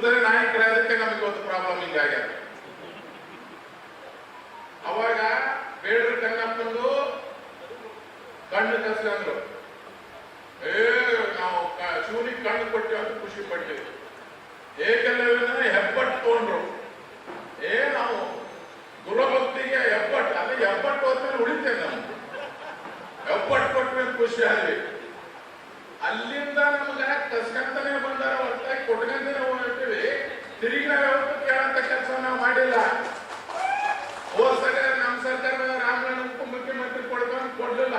ದುರ್ದರ ನಾಯಕರ ಅದಕ್ಕೆ ನಮಗೆ ಒಂದು ಪ್ರಾಬ್ಲಮ್ ಹಿಂಗಾಗ್ಯದ. ಅವಾಗ ಬೇಡ್ರ ಕಣ್ಣಪ್ಪಂದು ಕಣ್ಣು ಕಸ್ಕೊಂಡ್ರು, ನಾವು ಶಿವನಿಗೆ ಕಣ್ಣು ಕೊಟ್ಟೆ ಅಂತ ಖುಷಿ ಪಡ್ತೀವಿ. ಏಕಲವ್ಯನ ಹೆಬ್ಬಟ್ಟು ತಗೊಂಡ್ರು, ನಾವು ಗುರುಭಕ್ತಿಗೆ ಹೆಬ್ಬಟ್ಟು, ಅದೇ ಹೆಬ್ಬಟ್ಟು ಹೋದ್ಮೇಲೆ ಉಳಿತೇವೆ, ನಾವು ಹೆಬ್ಬಟ್ಟು ಕೊಟ್ಟ ಮೇಲೆ ಖುಷಿ ಆದ್ವಿ. ಅಲ್ಲಿಂದ ನಮ್ಗೆ ಕಸ್ಕಂತಾನೆ ಬಂದಾರ, ಹೊರತಾಗಿ ಕೊಟ್ಕೊಂತಾನೆ ಹೋಗ್ತೀವಿ. ತಿರುಗಿ ನಾವು ಯಾವತ್ತೂ ಕೇಳಂತ ಕೆಲಸ ನಾವು ಮಾಡಿಲ್ಲ. ಹೋದ್ಸಲ ನಮ್ಮ ಸರ್ಕಾರದ ರಾಮಣ್ಣ ಮುಖ್ಯಮಂತ್ರಿ ಕೊಡ್ಲಿಲ್ಲ,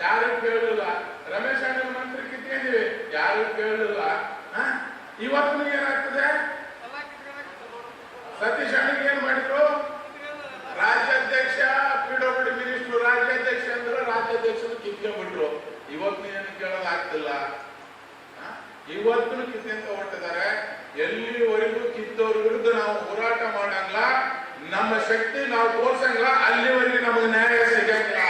ಯಾರು ಕೇಳಲಿಲ್ಲ. ರಮೇಶ್ ಅಣ್ಣ ಮಂತ್ರಿ ಕಿತ್ಕೊಂಡಿವಿ, ಯಾರು ಕೇಳಲಿಲ್ಲ. ಇವತ್ತು ಏನಾಗ್ತದೆ? ಸತೀಶ್ ಅಣ್ಣಗೆ ಏನ್ ಮಾಡಿದ್ರು? ರಾಜ್ಯಾಧ್ಯಕ್ಷ, PWD ಮಿನಿಸ್ಟರ್ ರಾಜ್ಯಾಧ್ಯಕ್ಷ ಅಂದ್ರೆ ರಾಜ್ಯಾಧ್ಯಕ್ಷರು ಕಿತ್ಕೊಂಡ್ಬಿಟ್ರು. ಇವತ್ತು ಏನು ಕೇಳೋದಾಗ್ತಿಲ್ಲ. ಇವತ್ತು ಕಿತ್ಕೊಂತ ಹೊರಟಿದ್ದಾರೆ. ಎಲ್ಲಿವರೆಗೂ ಕಿತ್ತವ್ರ ವಿರುದ್ಧ ನಾವು ಹೋರಾಟ ಮಾಡಂಗಿಲ್ಲ, ನಮ್ಮ ಶಕ್ತಿ ನಾವು ತೋರ್ಸಂಗಿಲ್ಲ, ಅಲ್ಲಿವರೆಗೆ ನಮಗೆ ನ್ಯಾಯ ಸಿಗಂಗಿಲ್ಲ.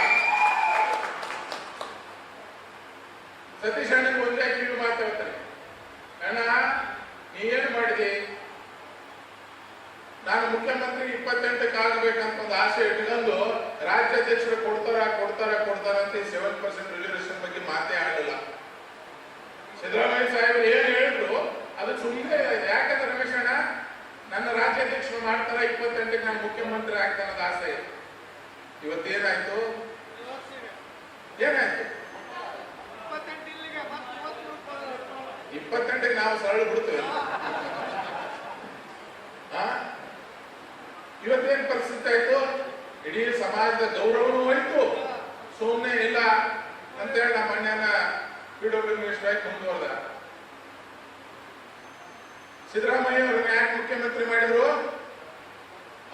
ಸತೀಶ್ ಅಣ್ಣಗೆ ಒಂದೇ ಕಿವಿ ಮಾತಾಡ್ತಾರೆ, ಅಣ್ಣ ನೀ ಏನ್ ಮಾಡಿದೆ? ನಾನು ಮುಖ್ಯಮಂತ್ರಿ 28ಕ್ಕೆ ಆಗಬೇಕಂತ ಒಂದು ಆಸೆ ಇಟ್ಕೊಂಡು ರಾಜ್ಯಾಧ್ಯಕ್ಷರು ಕೊಡ್ತಾರ ಅಂತ 7% ರಿಸರ್ವೇಶನ್ ಬಗ್ಗೆ ಮಾತೇ ಆಡಲಿಲ್ಲ. ಸಿದ್ದರಾಮಯ್ಯ ಸಾಹೇಬರು ಏನ್ ಹೇಳಿದ್ರು ಅದು ಸುಮ್ಮನೆ. ಯಾಕಂದ್ರೆ ರಮೇಶ್ ಅಣ್ಣ ನನ್ನ ರಾಜ್ಯಾಧ್ಯಕ್ಷರು ಮಾಡ್ತಾರ, 28ಕ್ಕೆ ನಾನು ಮುಖ್ಯಮಂತ್ರಿ ಆಗ್ತಾನ ಆಸೆ. ಇವತ್ತೇನಾಯ್ತು? ಏನಾಯ್ತು? 28ಕ್ಕೆ ನಾವು ಸರಳ ಬಿಡ್ತೇವೆ. ಇವತ್ತೇನ್ ಪರಿಸ್ಥಿತಿ ಆಯ್ತು? ಇಡೀ ಸಮಾಜದ ಗೌರವನೂ ಹೋಯ್ತು, ಸುಮ್ಮನೆ ಇಲ್ಲ ಅಂತೇಳಿ ನಮ್ಮ ಅಣ್ಣನ PWD ಮಿನಿಸ್ಟರ್ ಆಗಿ ಮುಂದುವರೆದ. ಸಿದ್ದರಾಮಯ್ಯ ಅವ್ರನ್ನ ಯಾಕೆ ಮುಖ್ಯಮಂತ್ರಿ ಮಾಡಿದ್ರು?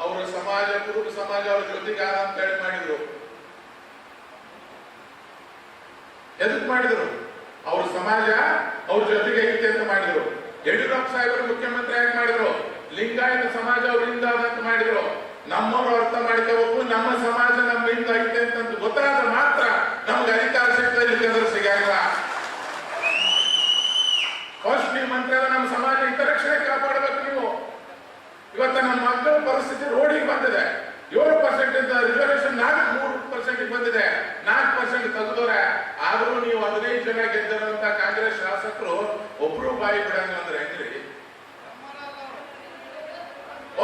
ಅವರ ಸಮಾಜ, ಕುರುಬ ಸಮಾಜ ಅವ್ರ ಜೊತೆಗಾರ ಅಂತ ಹೇಳಿ ಮಾಡಿದ್ರು. ಎದಕ್ ಮಾಡಿದ್ರು? ಅವ್ರ ಸಮಾಜ ಅವ್ರ ಜೊತೆಗೆ ಐತೆ ಅಂತ ಮಾಡಿದ್ರು. ಯಡಿಯೂರಪ್ಪ ಸಾಹೇಬರು ಮುಖ್ಯಮಂತ್ರಿ ಆಗಿ ಮಾಡಿದ್ರು, ಲಿಂಗಾಯತ ಸಮಾಜ ಅವರಿಂದ ಅಂತ ಮಾಡಿದ್ರು. ನಮ್ಮವರು ಅರ್ಥ ಮಾಡ್ಕೋಬೇಕು, ನಮ್ಮ ಸಮಾಜ ನಮ್ಮಿಂದ ಐತೆ ಅಂತ ಗೊತ್ತಾದ್ರೆ ಮಾತ್ರ ನಮ್ಗೆ ಅಧಿಕಾರ ಸಿಗ್ತದೆ, ಸಿಗಲ್ಲ. ಫಸ್ಟ್ ನೀವು ಮಂತ್ರಿ ನಮ್ಮ ಸಮಾಜ ಹಿತರಕ್ಷಣೆ ಕಾಪಾಡಬೇಕು. ನೀವು ಇವತ್ತ ನಮ್ಮ ಮಕ್ಕಳ ಪರಿಸ್ಥಿತಿ ರೋಡಿಗೆ ಬಂದಿದೆ. 7% ಇಂದ ರಿಸರ್ವೇಶನ್ 3% ಬಂದಿದೆ. 4% ತೆಗೆದವ್ರೆ. ಆದ್ರೂ ನೀವು 15 ಜನ ಗೆದ್ದಿರುವಂತ ಕಾಂಗ್ರೆಸ್ ಶಾಸಕರು ಒಬ್ರು ಬಾಯಿ ಬಿಡಂಗ ಅಂದ್ರೆ ಹೆಂಗ್ರಿ?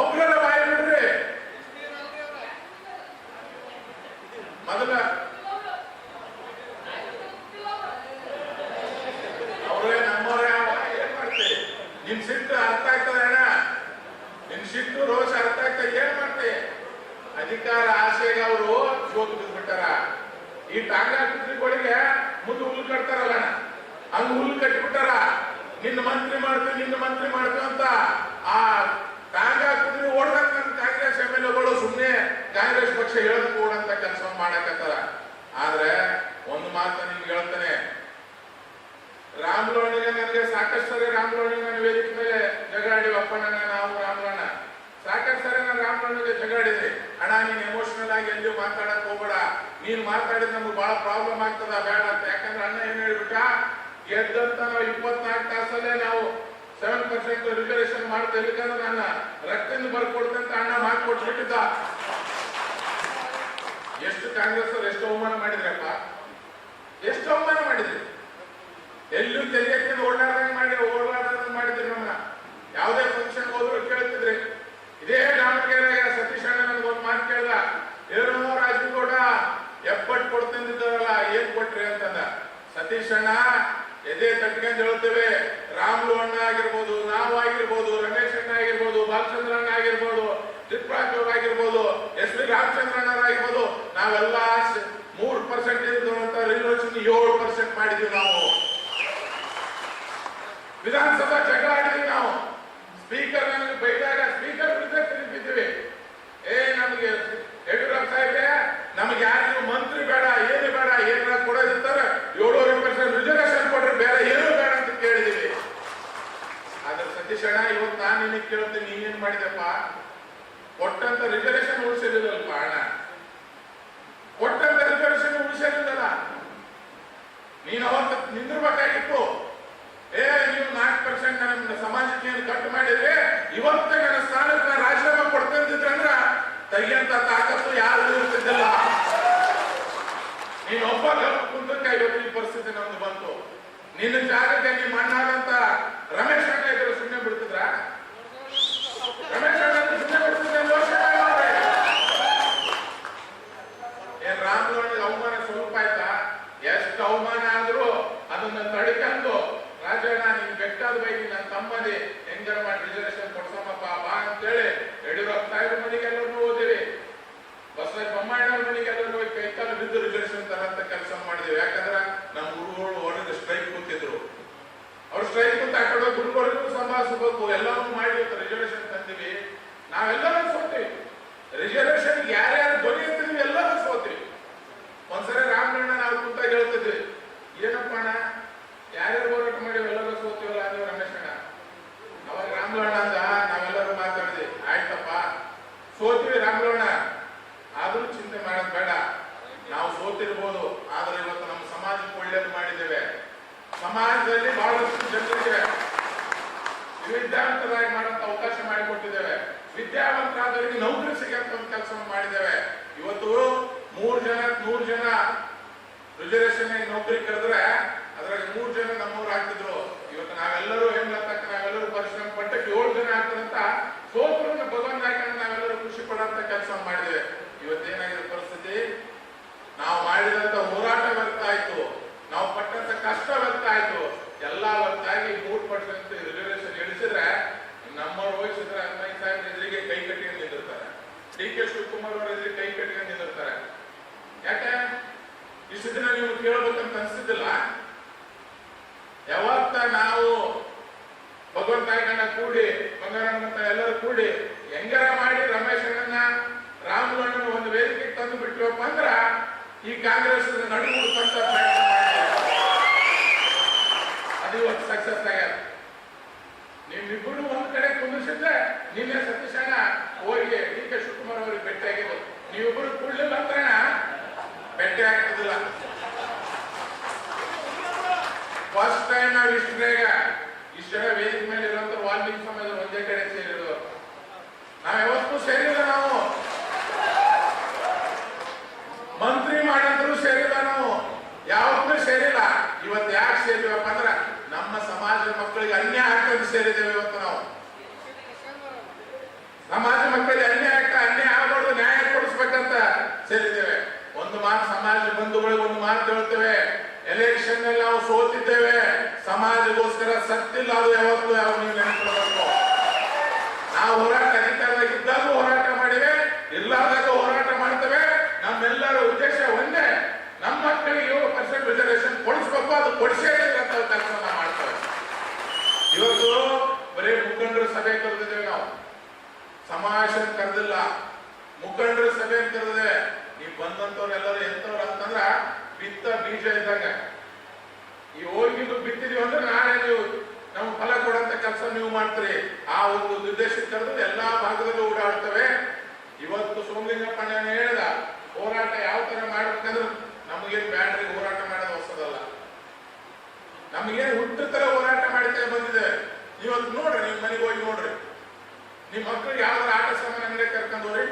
ಒಬ್ಬರ ಬಾಯಿ ಬಿಡ್ರಿ. ಮೊದಲ ಅವ್ರೇ ನಮ್ಮವ್ರೆ ಏನ್ ಮಾಡ್ತೀವಿ? ನಿನ್ ಸಿಟ್ಟು ಅರ್ಥ ಆಗ್ತದೆ ಅಣ್ಣ, ನಿನ್ ಸಿಟ್ಟು ರೋಷ ಅರ್ಥ ಆಗ್ತದೆ. ಏನ್ ಮಾಡ್ತೀವಿ? ಅಧಿಕಾರ ಆಸೆಗೆ ಅವರು ಸೋತು ಬಿದ್ಬಿಟ್ಟಾರ. ಈ ಟಾಂಗಾ ಕುದುರೆಗಳಿಗೆ ಮುಂದೆ ಹುಲ್ಲು ಕಟ್ತಾರಲ್ಲ, ಹಂಗ ಹುಲ್ಲು ಕಟ್ಟಿಬಿಟ್ಟಾರ. ನಿನ್ನ ಮಂತ್ರಿ ಮಾಡ್ತೀವಿ ಅಂತ ಆ ಟಾಂಗಾ ಕುದುರೆ ಓಡಕ್ ನನ್ನ ಕಾಂಗ್ರೆಸ್ MLAಗಳು ಸುಮ್ಮನೆ ಕಾಂಗ್ರೆಸ್ ಪಕ್ಷ ಹೇಳಕ್ ಓಡಂತ ಕೆಲಸ ಮಾಡಕತ್ತಾರ. ಆದ್ರೆ ಒಂದು ಮಾತು ನಿಮ್ಗೆ ಹೇಳ್ತಾನೆ, ರಾಮಲೋಣಿಗೆ ನನಗೆ ಸಾಕಷ್ಟು ಸರಿ ನಾನು ವೇದಿಕೆ ಮೇಲೆ ಜಗಾಡಿವಪ್ಪ. ನಾವು ರಾಮಲೋಣ ಸಾಕಷ್ಟು ಸರಿ ನಾನು ರಾಮಲೋಣಿಗೆ ಜಗಾಡಿದೆ. ಅಣ್ಣ ನೀನ್ ಎಮೋಷನಲ್ ಆಗಿ ಎಲ್ಲಿ ಮಾತಾಡಕ್ ಹೋಗ್ಬೇಡ, ನೀನ್ ಮಾತಾಡಿದ್ರೆ ನಮ್ಗೆ ಬಹಳ ಪ್ರಾಬ್ಲಮ್ ಆಗ್ತದ, ಬೇಡ ಅಂತ. ಯಾಕಂದ್ರೆ ಅಣ್ಣ ಏನ್ ಹೇಳ್ಬಿಟ್ಟ, ಗೆದ್ದಂತ ನಾವು 24 ತಾಸಲ್ಲೇ ನಾವು 7% ರಿಸರ್ವೇಶನ್ ಮಾಡ್ತೇವೆ, ಯಾಕಂದ್ರೆ ನನ್ನ ರಕ್ತದಿಂದ ಬರ್ಕೊಡ್ತಂತ ಅಣ್ಣ ಮಾತು ಕೊಟ್ಬಿಟ್ಟಿದ್ದ. ಎಷ್ಟು ಕಾಂಗ್ರೆಸ್ ಅವರು ಎಷ್ಟು ಅವಮಾನ ಮಾಡಿದ್ರಪ್ಪ, ಎಷ್ಟು ಅವಮಾನ ಮಾಡಿದ್ರಿ. ಎಲ್ಲೂ ತೆರಿಗೆ ಓಡಾಡ್ದಂಗ್ ಮಾಡಿದ್ರಿ. ನಮ್ಮನ್ನ ಯಾವುದೇ ಫಂಕ್ಷನ್ ಹೋದ್ರು ಕೇಳ್ತಿದ್ರಿ. ಇದೇ ದಾವಣಗೆರೆಗೆ ಸತೀಶ್ ಅಣ್ಣ ನನಗೆ ಒಂದು ಮಾತು ಕೇಳ್ದ, ಏನೋ ರಾಜಗೌಡ ಎಪ್ಪಟ್ಟು ಕೊಡ್ತಿದ್ದಾರಲ್ಲ, ಏನ್ ಕೊಟ್ರಿ ಅಂತಂದ. ಸತೀಶ್ ಅಣ್ಣ ಎದೆ ತಟ್ಕೊಂಡು ಹೇಳ್ತೇವೆ, ರಾಮುಲು ಅಣ್ಣ ಆಗಿರ್ಬೋದು, ನಾವು ಆಗಿರ್ಬೋದು, ರಮೇಶ್ ಅಣ್ಣ ಆಗಿರ್ಬೋದು, ಬಾಲಚಂದ್ರ ಅಣ್ಣ ಆಗಿರ್ಬೋದು, ಚಿತ್ರಾಜ್ ಆಗಿರ್ಬೋದು, SP ರಾಮಚಂದ್ರಣ್ಣ ಆಗಿರ್ಬೋದು, ನಾವೆಲ್ಲ 3% ಇರುವಂತ ರಿಸರ್ವೇಶನ್ 7% ಮಾಡಿದ್ವಿ. ನಾವು ವಿಧಾನಸಭಾ ಜಗಳ ಆಡಿದ್ವಿ. ನಾವು ಸ್ಪೀಕರ್ ನನಗೆ ಬೈದಾಗ ಸ್ಪೀಕರ್ ವಿರುದ್ಧ ತಿರುಗಿದ್ದೀವಿ. ನಮಗೆ ಯಡಿಯೂರಪ್ಪ ಸಾಹೇಬ್ರೆ, ನಮ್ಗೆ ಯಾರು ಮಂತ್ರಿ ಬೇಡ, ಏನು ಬೇಡ, ಏನಾರ ಕೊಡೋದಿರ್ತಾರೆ 7% ರಿಸರ್ವೇಶನ್ ಕೊಟ್ರೆ ಬೇರೆ ಏನು ಬೇಡ ಅಂತ ಕೇಳಿದೀವಿ. ಆದ್ರೆ ಸತೀಶ್ ಅಣ್ಣ, ಇವತ್ತು ನಾನು ನಿನಗೆ ಕೇಳ್ತೀನಿ, ನೀನೇನ್ ಮಾಡಿದಪ್ಪ? ಕೊಟ್ಟಂತ ರಿಸರ್ವೇಶನ್ ಉಳಿಸಿರ್ಲಿಲ್ಲಲ್ಪ ಅಣ್ಣ, ಕೊಟ್ಟಂತ ರಿಸರ್ವೇಶನ್ ಉಳಿಸಿರ್ಲಿಲ್ಲ. ನೀನು ಅವತ್ತು ನಿಂದಿರ್ಬೇಕಾಗಿತ್ತು. ನೀವು 4% ನಮ್ಮ ಸಮಾಜಕ್ಕೆ ಏನು ಕಟ್ಟು ಮಾಡಿರಿ, ನೀನ್ ಒಬ್ಬ ಕುಂತಕ್ಕೆ ಇವತ್ತು ಈ ಪರಿಸ್ಥಿತಿ ನಮ್ದು ಬಂತು. ನಿನ್ನ ಜಾಗಕ್ಕೆ ನಿಮ್ಮ ಅಣ್ಣಾದಂತ ರಮೇಶ್ ಅಣ್ಣ ಇದ್ರು ಸುಮ್ಮನೆ ಬಿಡ್ತಿದ್ರ? ರಮೇಶ್ ಅಣ್ಣ ಸುಮ್ಮನೆ ಬಿಡ್ತಿದ್ರೆ ಏನ್ ರಾಮಗೌಡ ಅವಮಾನ ಸ್ವಲ್ಪ ಆಯ್ತಾ? ಎಷ್ಟು ಅವಮಾನ ಆದ್ರೂ ಅದನ್ನ ತಡಿಕೊಂಡು ರಾಜಣ್ಣ ನಿನ್ ಬೆಟ್ಟಾದ ಬೈಕಿ ನನ್ನ ತಮ್ಮದಿ ಹೆಂಗಾರ ಮಾಡಿ ರಿಸರ್ವೇಶನ್ ಕೊಡ್ಸಮ್ಮಪ್ಪ ಬಾ ಅಂತೇಳಿ ಯಡಿಯೂರಪ್ಪ ಸಾಹೇಬ್ರ ಮನೆಗೆಲ್ಲರೂ ಓದಿರಿ, ಬಸವರಾಜ ಬೊಮ್ಮಾಯಿಯವ್ರ ಮನೆಗೆಲ್ಲರೂ ಹೋಗಿ ಕೈಕಾಲ ಬಿದ್ದು ರಿಸರ್ವೇಶನ್ ತರಂತ ಕೆಲಸ ಮಾಡಿದ್ವಿ. ಯಾಕಂದ್ರ ನಮ್ಮ ಗುರುಗಳು ಹೊರಗೆ ಸ್ಟ್ರೈಕ್ ಕೂತಿದ್ರು. ಅವ್ರು ಸ್ಟ್ರೈಕ್ ಕೂತ ಆ ಕಡೆ ಗುರುಗಳಿಗೂ ಸಂಭಾಳಿಸಬೇಕು, ಎಲ್ಲವೂ ಮಾಡಿ ರಿಸರ್ವೇಶನ್ ತಂದಿವಿ. ನಾವೆಲ್ಲರೂ ಸೋತೀವಿ. ರಿಸರ್ವೇಶನ್ ಯಾರ್ಯಾರು ಧ್ವನಿ ಎತ್ತಿದ್ವಿ ಎಲ್ಲರೂ ಸೋತೀವಿ. ಒಂದ್ಸರಿ ರಾಮಣ್ಣ ನಾವು ಕೂತಾಗ ಹೇಳ್ತಿದ್ವಿ, ಏನಪ್ಪ ಅಣ್ಣ ಯಾರ್ಯಾರು ಹೋರಾಟ ಮಾಡಿ ಎಲ್ಲರೂ ಸೋತೀವಲ್ಲ ಅಂದ್ರೆ ರಮೇಶ್ ಅಣ್ಣ. ಅವಾಗ ರಾಮಲೋಣ ಅಂದ, ನಾವೆಲ್ಲರೂ ಮಾತಾಡಿದ್ವಿ, ಆಯ್ತಪ್ಪ ಸೋತೀವಿ ರಾಮಲೋಣ, ಆದ್ರೂ ಚಿಂತೆ ಮಾಡೋದು ಬೇಡ, ನಾವು ಸೋತಿರ್ಬೋದು ಆದ್ರೆ ಇವತ್ತು ನಮ್ಮ ಸಮಾಜಕ್ಕೆ ಒಳ್ಳೇದು ಮಾಡಿದ್ದೇವೆ. ಸಮಾಜದಲ್ಲಿ ಬಹಳಷ್ಟು ಜನರಿಗೆ ವಿದ್ಯಾವಂತರಾಗಿ ಮಾಡೋಂತ ಅವಕಾಶ ಮಾಡಿಕೊಟ್ಟಿದ್ದೇವೆ. ವಿದ್ಯಾವಂತರಾದವರಿಗೆ ನೌಕರಿ ಸಿಗಂತ ಒಂದು ಕೆಲಸ ಮಾಡಿದ್ದೇವೆ. ಇವತ್ತು 100 ಜನ ರಿಸರ್ವೇಶನ್ ನೌಕರಿ ಕರೆದ್ರೆ ಅದ್ರಾಗ 3 ಜನ ನಮ್ಮವ್ರು ಆಗ್ತಿದ್ರು. ಇವತ್ತು ನಾವೆಲ್ಲರೂ ಹೆಂಗಂತಕ್ಕ ನಾವೆಲ್ಲರೂ ಪರಿಶ್ರಮ ಪಟ್ಟಕ್ಕೆ 7 ಜನ ಆಗ್ತಾರಂತ ಸೋತ್ರನ್ನ ಭಗವಂತ ಹಾಕೊಂಡು ನಾವೆಲ್ಲರೂ ಖುಷಿ ಪಡಂತ ಕೆಲಸ ಮಾಡಿದ್ದೇವೆ. ಇವತ್ತೇನಾಗಿದೆ ಪರಿಸ್ಥಿತಿ? ನಾವು ಮಾಡಿದಂತ ಹೋರಾಟ ವ್ಯರ್ಥ ಆಯ್ತು, ನಾವು ಪಟ್ಟಂತ ಕಷ್ಟ ವ್ಯರ್ಥ ಆಯ್ತು, ಎಲ್ಲಾ ವ್ಯರ್ಥಾಗಿ 3% ರಿಸರ್ವೇಶನ್ ಇಳಿಸಿದ್ರೆ ನಮ್ಮವ್ರು ಹೋಗಿ ಸಿದ್ದರಾಮಯ್ಯ ಸಾಹೇಬ್ ಎದುರಿಗೆ ಕೈ ಕಟ್ಟಿಕೊಂಡು ನಿಂತಿರ್ತಾರೆ, DK ಶಿವಕುಮಾರ್ ಅವರ ಎದುರಿಗೆ ಕೈ ಕಟ್ಟಿಕೊಂಡು ನಿಂತಿರ್ತಾರೆ. ಯಾಕೆ ಇಷ್ಟು ದಿನ ನೀವು ಕೇಳಬೇಕಂತ ಅನ್ಸಿದ್ದಿಲ್ಲ? ಯಾವತ್ತ ನಾವು ಭಗವಂತ ಗಣ್ಣ ಕೂಡಿ ಬಂಗಾರಮ್ಮಂತ ಎಲ್ಲರೂ ಕೂಡಿ ಹೆಂಗಾರ ಮಾಡಿ ರಮೇಶ್ ಅಣ್ಣನ ರಾಮಗೌಡನ ಒಂದು ವೇದಿಕೆಗೆ ತಂದು ಬಿಟ್ಟಿವಪ್ಪ ಅಂದ್ರ ಈ ಕಾಂಗ್ರೆಸ್ ನಡುಗುಡುವಂತ ಪ್ರಯತ್ನ ಮಾಡಿದೆ, ಅದು ಇವತ್ತು ಸಕ್ಸಸ್ ಆಗ್ಯಾರ. ನೀವಿಬ್ಬರು ಒಂದ್ ಕಡೆ ಕುಂದಿಸಿದ್ರೆ ನಿನ್ನೆ ಸತೀಶ್ ಅಣ್ಣ ಹೋಗಿ DK ಶಿವಕುಮಾರ್ ಅವ್ರಿಗೆ ಭೇಟಿ ಆಗಿದ್ದು, ನೀವಿಬ್ಬರು ಕೂಡ್ಲಿಲ್ಲ ಅಂತ ಭೇಟಿ ಆಗ್ತದಿಲ್ಲ. ಫಸ್ಟ್ ಟೈಮ್ ನಾವು ಇಷ್ಟು ಬೇಗ ಇಷ್ಟ ವೇದಿಕೆ ಮೇಲೆ ಇರುವಂತ ವಾಲ್ಮೀಕಿ ಸಮಾಜ ಒಂದೇ ಕಡೆ ಸೇರಿದ್ರು. ನಾವ್ ಯಾವತ್ತೂ ಸೇರಿಲ್ಲ, ನಾವು ಮಂತ್ರಿ ಮಾಡಂತರೂ ಸೇರಿಲ್ಲ, ನಾವು ಯಾವತ್ತೂ ಸೇರಿಲ್ಲ. ಇವತ್ತು ಯಾಕೆ ಸೇರಿವಪ್ಪ ಅಂದ್ರ ನಮ್ಮ ಸಮಾಜದ ಮಕ್ಕಳಿಗೆ ಅನ್ಯಾಯ ಆಗ್ತದೆ ಸೇರಿದ್ದೇವೆ. ಇವತ್ತು ನಾವು ಸಮಾಜ ಮಕ್ಕಳಿಗೆ ಅನ್ಯಾಯ ಆಗಬಾರ್ದು, ನ್ಯಾಯ ಕೊಡಿಸ್ಬೇಕಂತ ಸೇರಿದ್ದೇವೆ. ಒಂದು ಮಾತು ಸಮಾಜ ಬಂಧುಗಳಿಗೆ ಒಂದು ಮಾತು ಹೇಳ್ತೇವೆ, ಎಲೆಕ್ಷನ್ ನಲ್ಲಿ ನಾವು ಸೋತಿದ್ದೇವೆ, ಸಮಾಜಗೋಸ್ಕರ ಸತ್ತಿಲ್ಲ. ಅದು ಯಾವತ್ತೂ ನೀವು ನೆನಪಿಡಬೇಕು. ನಾವು ಹೋರಾಟ ಅಧಿಕಾರವಾಗಿದ್ದಾಗ ಹೋರಾಟ ಮಾಡಿವೆ, ಇಲ್ಲಾದಾಗ ಹೋರಾಟ ಮಾಡ್ತೇವೆ. ನಮ್ಮೆಲ್ಲರ ಉದ್ದೇಶ ಒಂದೇ, ನಮ್ಮ ಮಕ್ಕಳಿಗೆ 7% ರಿಸರ್ವೇಶನ್ ಕೊಡಿಸ್ಬೇಕು, ಅದು ಕೊಡಿಸೇ ಅಂತ ಕೆಲಸ ಮಾಡ್ತೇವೆ. ಇವತ್ತು ಬರೀ ಮುಖಂಡರ ಸಭೆ ಕರೆದಿದ್ದೇವೆ, ನಾವು ಸಮಾವೇಶ ಕರೆದಿಲ್ಲ, ಮುಖಂಡರ ಸಭೆ ಕರೆದಿದೆ. ನೀವು ಬಂದಂತವ್ರೆಲ್ಲರೂ ಎಂತವ್ರು ಅಂತಂದ್ರ ಬಿತ್ತ ಬೀಜ ಇದ್ದಂಗ. ಈ ಹೋಗಿದ್ದು ಬಿತ್ತಿದೀವಿ ಅಂದ್ರೆ ನಾಳೆ ನೀವು ನಮ್ಗೆ ಫಲ ಕೊಡಂತ ಕೆಲಸ ನೀವು ಮಾಡ್ತೀರಿ. ಆ ಒಂದು ನಿರ್ದೇಶಕ ಕರೆದು ಎಲ್ಲಾ ಭಾಗದಲ್ಲೂ ಓಡಾಡ್ತವೆ. ಇವತ್ತು ಸೋಮಲಿಂಗಪ್ಪಣ್ಣ ಹೇಳಿದ ಹೋರಾಟ ಯಾವ ತರ ಮಾಡ್ಬೇಕಂದ್ರೆ ನಮಗೇನು ಬ್ಯಾಟ್ರಿಗೆ ಹೋರಾಟ ಮಾಡೋದು ಹೊಸದಲ್ಲ, ನಮಗೇನು ಹುಟ್ಟು ತರ ಹೋರಾಟ ಮಾಡಿದ್ದೇ ಬಂದಿದೆ. ಇವತ್ತು ನೋಡ್ರಿ, ನಿಮ್ ಮನೆಗೆ ಹೋಗಿ ನೋಡ್ರಿ, ನಿಮ್ ಮಕ್ಳಿಗೆ ಯಾವ್ದಾರ ಆಟ ಸಾಮಾನು ಅಂಗಡಿ ಕರ್ಕೊಂಡು ಹೋಗ್ರಿ,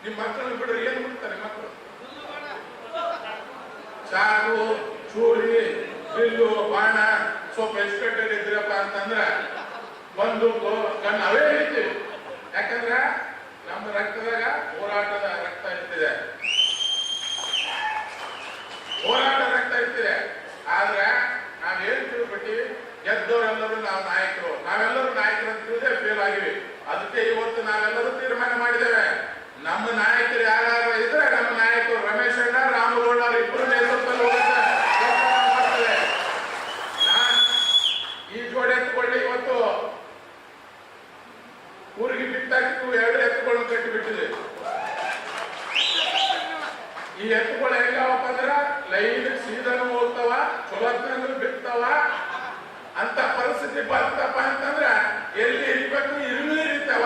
ನಿಮ್ ಮಕ್ಕಳನ್ನ ಬಿಡ್ರಿ, ಏನ್ ಬಿಡ್ತಾರೆ ಮಕ್ಕಳು? ಚಾಕು, ಚೂರಿ, ಬಿಲ್ಲು, ಬಾಣ, ಸ್ವಲ್ಪ ಎಕ್ಸ್ಪೆಕ್ಟೆಡ್ ಇದ್ರಪ್ಪ ಅಂತಂದ್ರ ಒಂದು ಗನ್ ಅವೇ ಹಿಡಿತೀವಿ. ಯಾಕಂದ್ರ ನಮ್ಮ ರಕ್ತದಾಗ ಹೋರಾಟದ ರಕ್ತ ಇರ್ತಿದೆ, ಹೋರಾಟ ರಕ್ತ ಇರ್ತಿದೆ. ಆದ್ರೆ ನಾವ್ ಏನ್ ತಿಳ್ಬಿಟ್ಟಿವಿ, ಗೆದ್ದವರೆಲ್ಲರೂ ನಾವು ನಾಯಕರು, ನಾವೆಲ್ಲರೂ ನಾಯಕರು ಅಂತ ತಿಳಿದೇ ಫೇಲ್ ಆಗಿವಿ. ಅದಕ್ಕೆ ಇವತ್ತು ನಾವೆಲ್ಲರೂ ತೀರ್ಮಾನ ಮಾಡಿದ್ದೇವೆ, ನಮ್ಮ ನಾಯಕರು ಯಾರು ಇದ್ರೆ ನಮ್ಮ ನಾಯಕರು ರಮೇಶ್ ಅಣ್ಣ, ರಾಮಗೌಡ ಇಬ್ಬರು ನೇತೃತ್ವದಲ್ಲಿ ಮಾಡ್ತೇವೆ. ಈ ಜೋಡಿ ಎತ್ತುಕೊಳ್ಳಿ, ಇವತ್ತು ಊರಿಗೆ ಬಿತ್ತಾಕಿತ್ತು 2 ಎತ್ತುಗಳನ್ನು ಕಟ್ಟಿಬಿಟ್ಟಿದೆ. ಈ ಎತ್ತುಗಳು ಹೆಂಗವಪ್ಪ ಅಂದ್ರ ಲೈನ್ ಸೀದನು ಹೋಗ್ತಾವ, ಚೊಲೋತ್ನೂ ಬಿಡ್ತಾವ ಅಂತ ಪರಿಸ್ಥಿತಿ ಬರ್ತಪ್ಪ ಅಂತಂದ್ರ ಎಲ್ಲಿ ಇರ್ಬೇಕು ಇರುಳು ಇರ್ತಾವ,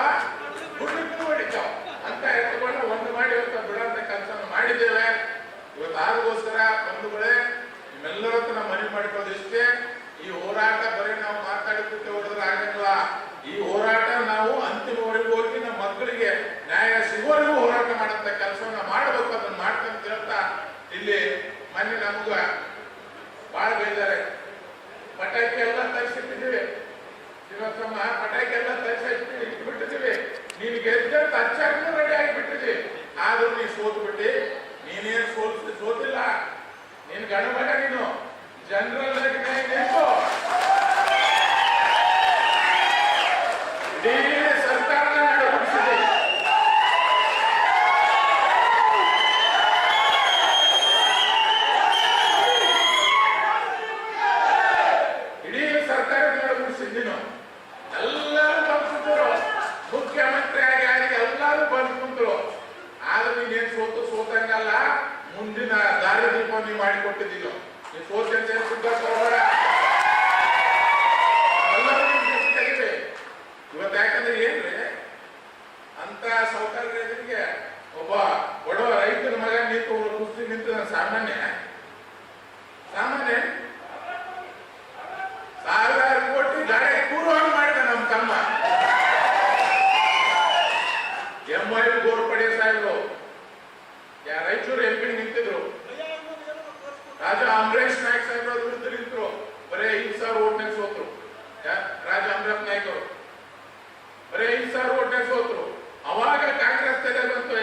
ಹುಡುಗು ಹೊಡಿತಾವ ಅಂತ ಎತ್ತುಗಳನ್ನ ಒಂದು ಮಾಡಿ ಇವತ್ತು ಬಿಡಂತ ಕೆಲಸ ಮಾಡಿದ್ದೇವೆ. ಇವತ್ತು ಆದಗೋಸ್ಕರ ಬಂಧುಗಳೇ, ನಿಮ್ಮೆಲ್ಲರ ಹತ್ರ ನಾವು ಮನವಿ ಮಾಡಿಕೊಳ್ಳೋದು ಇಷ್ಟೇ, ಈ ಹೋರಾಟ ಬರೀ ನಾವು ಮಾತಾಡಿದ್ದಕ್ಕೆ ಹೋದ್ರೆ ಆಗಲ್ಲ. ಈ ಹೋರಾಟ ನಾವು ಅಂತಿಮವರೆಗೂ ಹೋಗಿ ನಮ್ಮ ಮಕ್ಕಳಿಗೆ ನ್ಯಾಯ ಸಿಗುವವರೆಗೂ ಹೋರಾಟ ಮಾಡಂತ ಕೆಲಸವನ್ನ ಮಾಡಬೇಕು. ಅದನ್ನ ಮಾಡ್ತಂತ ಹೇಳ್ತಾ ಇಲ್ಲಿ ಮೊನ್ನೆ ನಮಗ ಬಾಳ ಬೇಜಾರೆ. ಪಟಾಕಿ ಎಲ್ಲ ತರಿಸಿಟ್ಟಿದ್ದೀವಿ ಶ್ರೀನಿವಾಸಮ್ಮ, ಪಟಾಕಿ ಎಲ್ಲ ತರಿಸಿ ಇಟ್ಬಿಟ್ಟಿದ್ದೀವಿ. ನೀನ್ ಗೆದ್ದ ತಚ್ಚಾಗೂ ರೆಡಿ ಆಗಿಬಿಟ್ಟಿದ್ವಿ. ಆದ್ರೂ ನೀ ಸೋತು ಬಿಟ್ಟಿ. ನೀನೇನ್ ಸೋತಿಲ್ಲ, ನೀನ್ ಗಣಮಗ. ನೀನು ಜನರಲ್ ನಿಂತು ಇಡೀ ಸರ್ಕಾರನ ನಡುಗಿಸಿದೆ. ಇಡೀ ಸರ್ಕಾರ ನಡುಗಿಸಿದ್ದೀನು. ಎಲ್ಲರೂ ಬಂದ್ಬಿಟ್ಟರು, ಮುಖ್ಯಮಂತ್ರಿಯಾಗಿ ಎಲ್ಲರೂ ಬಂದು ಕುಂತರು. ಆದ್ರೆ ನೀನೇನ್ ಸೋತಂಗಲ್ಲ. ಮುಂದಿನ ದಾರಿ ದೀಪ ನೀವು ಮಾಡಿಕೊಟ್ಟಿದ್ದೀನೋ. ನೀವು ಸೋತಂತೆ ಸುದ್ದ ತಗೋಬೇಡ. ಎಲ್ಲರೂ ತೆಗಿವೆ. ಇವತ್ತು ಯಾಕಂದ್ರೆ ಏನ್ರಿ ಅಂತ ಸೌಕರ್ಯ ಎದುರಿಗೆ ಒಬ್ಬ ಬಡವ ರೈತನ ಮಗ ನಿಂತು ಕುಸ್ತಿ ನಿಂತ ಸಾಮಾನ್ಯ ಸಾವಿರಾರು ಕೋಟಿ ಗಾಡಿ ಪೂರ್ವವಾಗಿ ಮಾಡಿದ ನಮ್ಮ ತಮ್ಮ MY ಗೋರ್ಪಡೆ ಸಾಹೇಬರು ರಾಯಚೂರು MP ನಿಂತಿದ್ರು. ರಾಜಾ ಅಮರೇಶ್ ನಾಯ್ಕ ಸಾಹೇಬ್ರ ವಿರುದ್ಧ ನಿಂತರು. ಬರೇ 5,000 ಓಟ್ನಾಗ ಸೋತರು. ರಾಜಾ ಅಮರೇಶ್ ನಾಯ್ಕ ಅವರು ಬರೇ 5,000 ಓಟ್ನಾಗ ಸೋತರು. ಅವಾಗ ಕಾಂಗ್ರೆಸ್ ತಲೆ ಬಂತು,